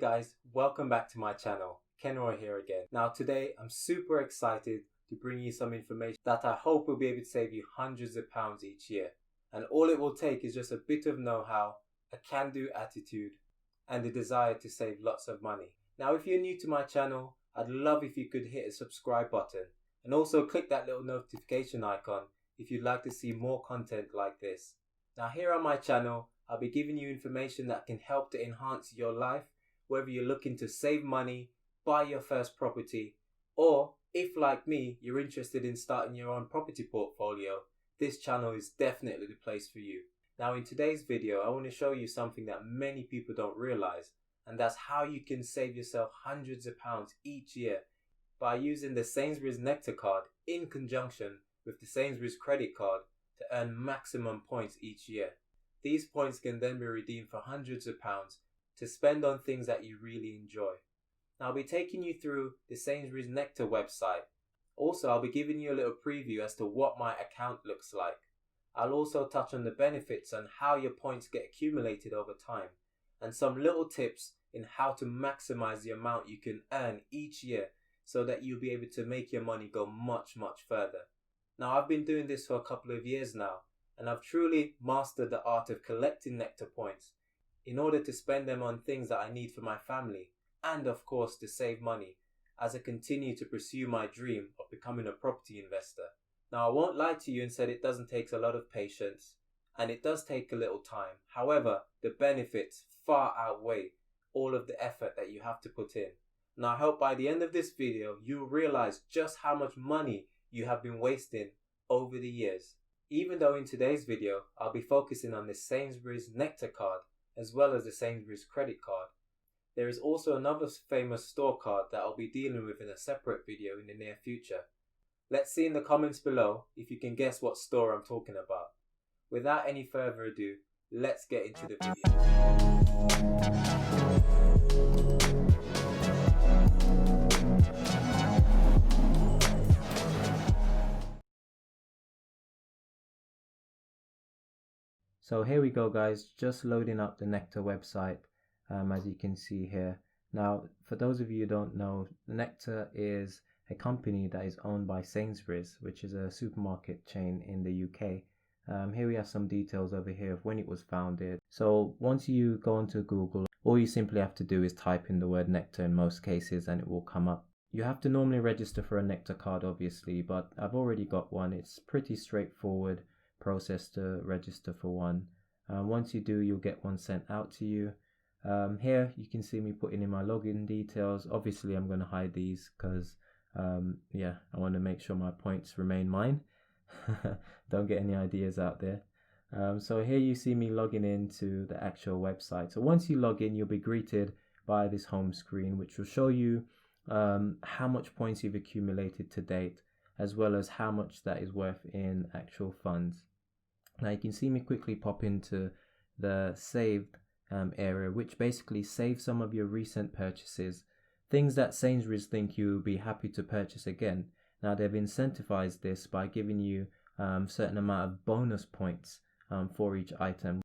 guys, welcome back to my channel. Kenroy here again. Now today I'm super excited to bring you some information that I hope will be able to save you hundreds of pounds each year. And all it will take is just a bit of know-how, a can-do attitude, and the desire to save lots of money. Now if you're new to my channel, I'd love if you could hit a subscribe button and also click that little notification icon if you'd like to see more content like this. Now here on my channel, I'll be giving you information that can help to enhance your life, whether you're looking to save money, buy your first property, or if like me, you're interested in starting your own property portfolio, this channel is definitely the place for you. Now in today's video, I want to show you something that many people don't realize, and that's how you can save yourself hundreds of pounds each year by using the Sainsbury's Nectar card in conjunction with the Sainsbury's credit card to earn maximum points each year. These points can then be redeemed for hundreds of pounds to spend on things that you really enjoy. Now I'll be taking you through the Sainsbury's Nectar website. Also, I'll be giving you a little preview as to what my account looks like. I'll also touch on the benefits and how your points get accumulated over time, and some little tips in how to maximize the amount you can earn each year so that you'll be able to make your money go much further. Now I've been doing this for a couple of years now, and I've truly mastered the art of collecting Nectar points in order to spend them on things that I need for my family, and of course to save money as I continue to pursue my dream of becoming a property investor. Now I won't lie to you and say it doesn't take a lot of patience, and it does take a little time. However, the benefits far outweigh all of the effort that you have to put in. Now I hope by the end of this video you'll realize just how much money you have been wasting over the years. Even though in today's video I'll be focusing on the Sainsbury's Nectar card as well as the Sainsbury's credit card, there is also another famous store card that I'll be dealing with in a separate video in the near future. Let's see in the comments below if you can guess what store I'm talking about. Without any further ado, let's get into the video. So here we go guys, just loading up the Nectar website as you can see here. Now for those of you who don't know, Nectar is a company that is owned by Sainsbury's, which is a supermarket chain in the UK. Here we have some details over here of when it was founded. So once you go onto Google, all you simply have to do is type in the word Nectar in most cases and it will come up. You have to normally register for a Nectar card obviously, but I've already got one. It's pretty straightforward process to register for one. Once you do, you'll get one sent out to you. Here you can see me putting in my login details. Obviously I'm going to hide these because I want to make sure my points remain mine. Don't get any ideas out there. So here you see me logging into the actual website. So once you log in, you'll be greeted by this home screen which will show you how much points you've accumulated to date, as well as how much that is worth in actual funds. Now you can see me quickly pop into the saved area, which basically saves some of your recent purchases, things that Sainsbury's think you'll be happy to purchase again. Now they've incentivized this by giving you certain amount of bonus points for each item,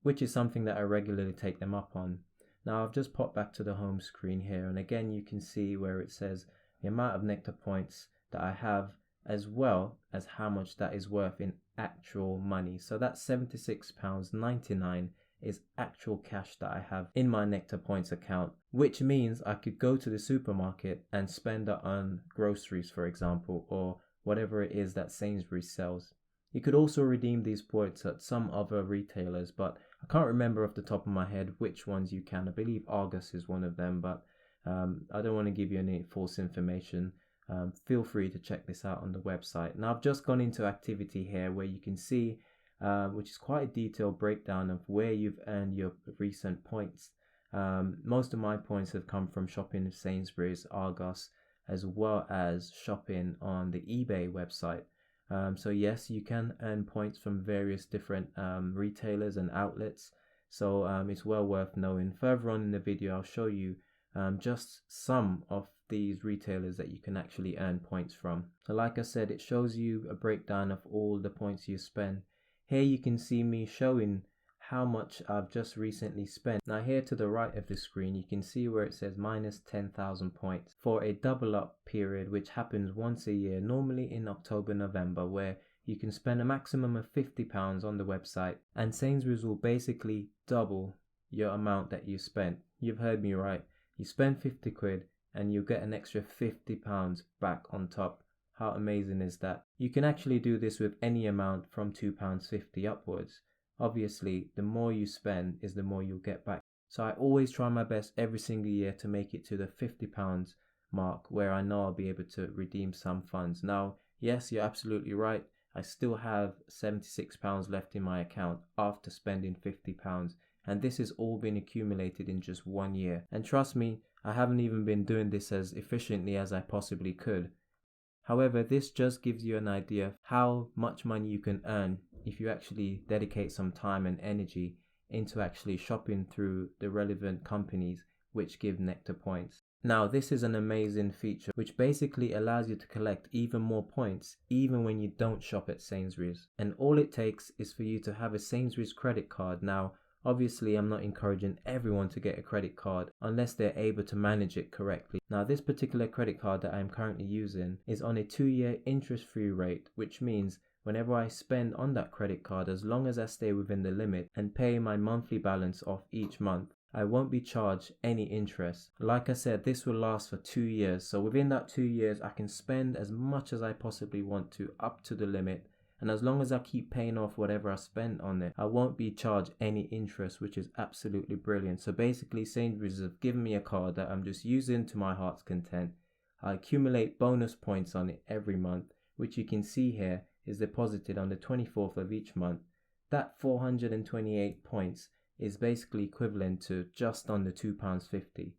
which is something that I regularly take them up on. Now I've just popped back to the home screen here, and again you can see where it says the amount of Nectar points that I have, as well as how much that is worth in actual money. So that's £76.99 is actual cash that I have in my Nectar points account, which means I could go to the supermarket and spend that on groceries, for example, or whatever it is that Sainsbury's sells. You could also redeem these points at some other retailers, but I can't remember off the top of my head which ones you can. I believe Argos is one of them, but I don't want to give you any false information. Feel free to check this out on the website. Now I've just gone into activity here where you can see which is quite a detailed breakdown of where you've earned your recent points. Most of my points have come from shopping at Sainsbury's, Argos, as well as shopping on the eBay website. So yes, you can earn points from various different retailers and outlets, so it's well worth knowing. Further on in the video I'll show you just some of these retailers that you can actually earn points from. So like I said, it shows you a breakdown of all the points you spend. Here you can see me showing how much I've just recently spent. Now here to the right of the screen, you can see where it says minus 10,000 points for a double up period, which happens once a year, normally in October, November, where you can spend a maximum of £50 on the website, and Sainsbury's will basically double your amount that you spent. You've heard me right. You spend 50 quid and you get an extra £50 back on top. How amazing is that? You can actually do this with any amount from £2.50 upwards. Obviously, the more you spend is the more you'll get back. So I always try my best every single year to make it to the £50 mark, where I know I'll be able to redeem some funds. Now, yes, you're absolutely right. I still have £76 left in my account after spending £50, and this has all been accumulated in just 1 year. And trust me, I haven't even been doing this as efficiently as I possibly could. However, this just gives you an idea of how much money you can earn if you actually dedicate some time and energy into actually shopping through the relevant companies which give Nectar points. Now, this is an amazing feature which basically allows you to collect even more points even when you don't shop at Sainsbury's. And all it takes is for you to have a Sainsbury's credit card. Now, obviously, I'm not encouraging everyone to get a credit card unless they're able to manage it correctly. Now, this particular credit card that I'm currently using is on a 2-year interest-free rate, which means whenever I spend on that credit card, as long as I stay within the limit and pay my monthly balance off each month, I won't be charged any interest. Like I said, this will last for 2 years. So within that 2 years, I can spend as much as I possibly want to up to the limit. And as long as I keep paying off whatever I spend on it, I won't be charged any interest, which is absolutely brilliant. So basically, Sainsbury's have given me a card that I'm just using to my heart's content. I accumulate bonus points on it every month, which you can see here is deposited on the 24th of each month. That 428 points is basically equivalent to just under £2.50.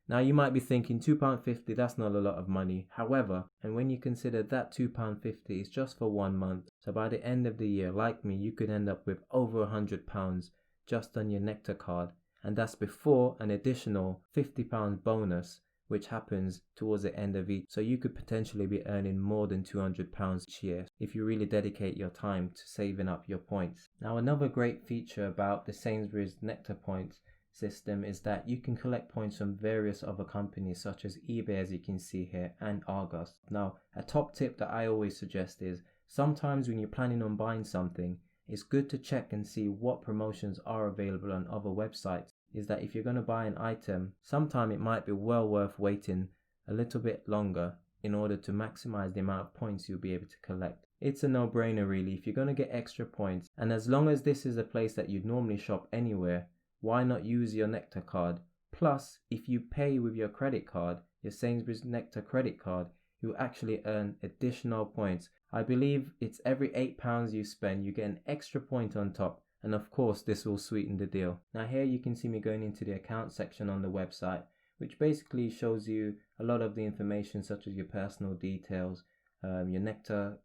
Now you might be thinking £2.50, that's not a lot of money. However, and when you consider that £2.50 is just for 1 month, so by the end of the year, like me, you could end up with over £100 just on your Nectar card. And that's before an additional £50 bonus, which happens towards the end of each. So you could potentially be earning more than £200 each year if you really dedicate your time to saving up your points. Now, another great feature about the Sainsbury's Nectar points system is that you can collect points from various other companies such as eBay, as you can see here, and Argos. Now, a top tip that I always suggest is sometimes when you're planning on buying something, it's good to check and see what promotions are available on other websites. Is that if you're going to buy an item, sometime it might be well worth waiting a little bit longer in order to maximize the amount of points you'll be able to collect. It's a no-brainer really if you're going to get extra points, and as long as this is a place that you'd normally shop anywhere, why not use your Nectar card? Plus, if you pay with your credit card, your Sainsbury's Nectar credit card, you actually earn additional points. I believe it's every £8 you spend, you get an extra point on top. And of course, this will sweeten the deal. Now here you can see me going into the account section on the website, which basically shows you a lot of the information such as your personal details, your Nectar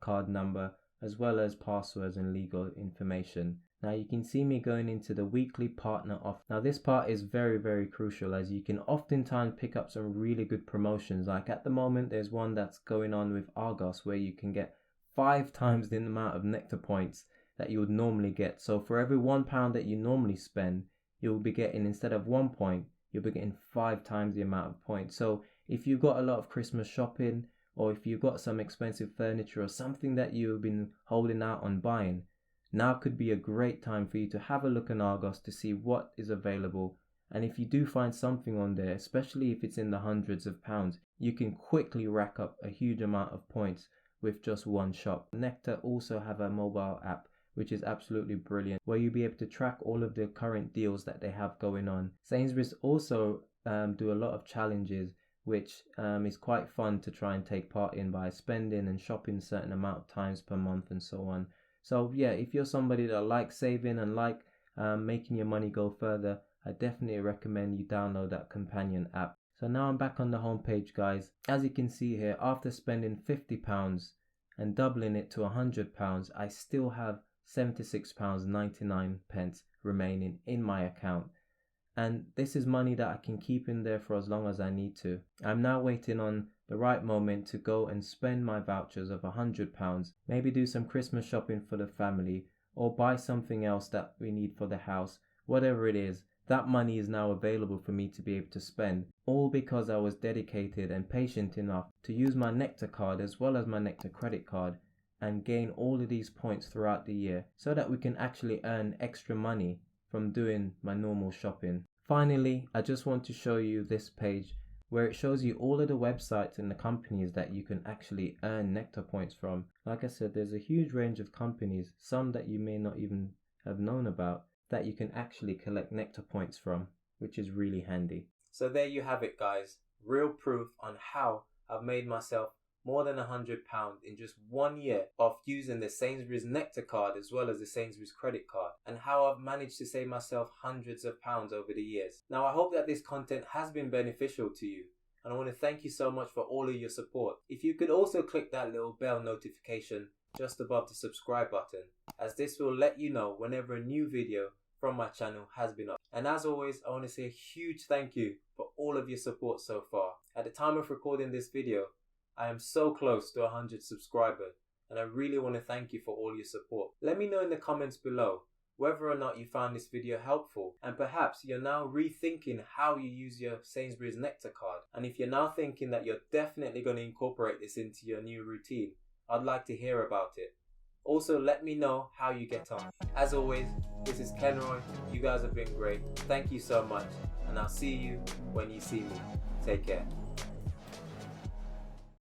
card number, as well as passwords and legal information. Now you can see me going into the weekly partner offer. Now this part is very, very crucial, as you can oftentimes pick up some really good promotions. Like at the moment, there's one that's going on with Argos where you can get 5 times the amount of Nectar points that you would normally get. So for every £1 that you normally spend, you'll be getting, instead of 1 point, you'll be getting 5 times the amount of points. So if you've got a lot of Christmas shopping, or if you've got some expensive furniture or something that you've been holding out on buying, now could be a great time for you to have a look in Argos to see what is available. And if you do find something on there, especially if it's in the hundreds of pounds, you can quickly rack up a huge amount of points with just one shop. Nectar also have a mobile app which is absolutely brilliant, where you'll be able to track all of the current deals that they have going on. Sainsbury's also do a lot of challenges, which is quite fun to try and take part in by spending and shopping a certain amount of times per month and so on. So yeah, if you're somebody that likes saving and like making your money go further, I definitely recommend you download that companion app. So now I'm back on the homepage, guys. As you can see here, after spending £50 and doubling it to £100, I still have £76.99 remaining in my account, and this is money that I can keep in there for as long as I need to. I'm now waiting on the right moment to go and spend my vouchers of £100, maybe do some Christmas shopping for the family, or buy something else that we need for the house, whatever it is, that money is now available for me to be able to spend, all because I was dedicated and patient enough to use my Nectar card as well as my Nectar credit card and gain all of these points throughout the year so that we can actually earn extra money from doing my normal shopping. Finally, I just want to show you this page where it shows you all of the websites and the companies that you can actually earn Nectar points from. Like I said, there's a huge range of companies, some that you may not even have known about, that you can actually collect Nectar points from, which is really handy. So there you have it, guys. Real proof on how I've made myself more than £100 in just 1 year of using the Sainsbury's Nectar card as well as the Sainsbury's credit card, and how I've managed to save myself hundreds of pounds over the years. Now, I hope that this content has been beneficial to you, and I want to thank you so much for all of your support. If you could also click that little bell notification just above the subscribe button, as this will let you know whenever a new video from my channel has been up. And as always, I want to say a huge thank you for all of your support so far. At the time of recording this video, I am so close to 100 subscribers, and I really want to thank you for all your support. Let me know in the comments below whether or not you found this video helpful, and perhaps you're now rethinking how you use your Sainsbury's Nectar card. And if you're now thinking that you're definitely going to incorporate this into your new routine, I'd like to hear about it. Also, let me know how you get on. As always, this is Kenroy. You guys have been great. Thank you so much, and I'll see you when you see me. Take care.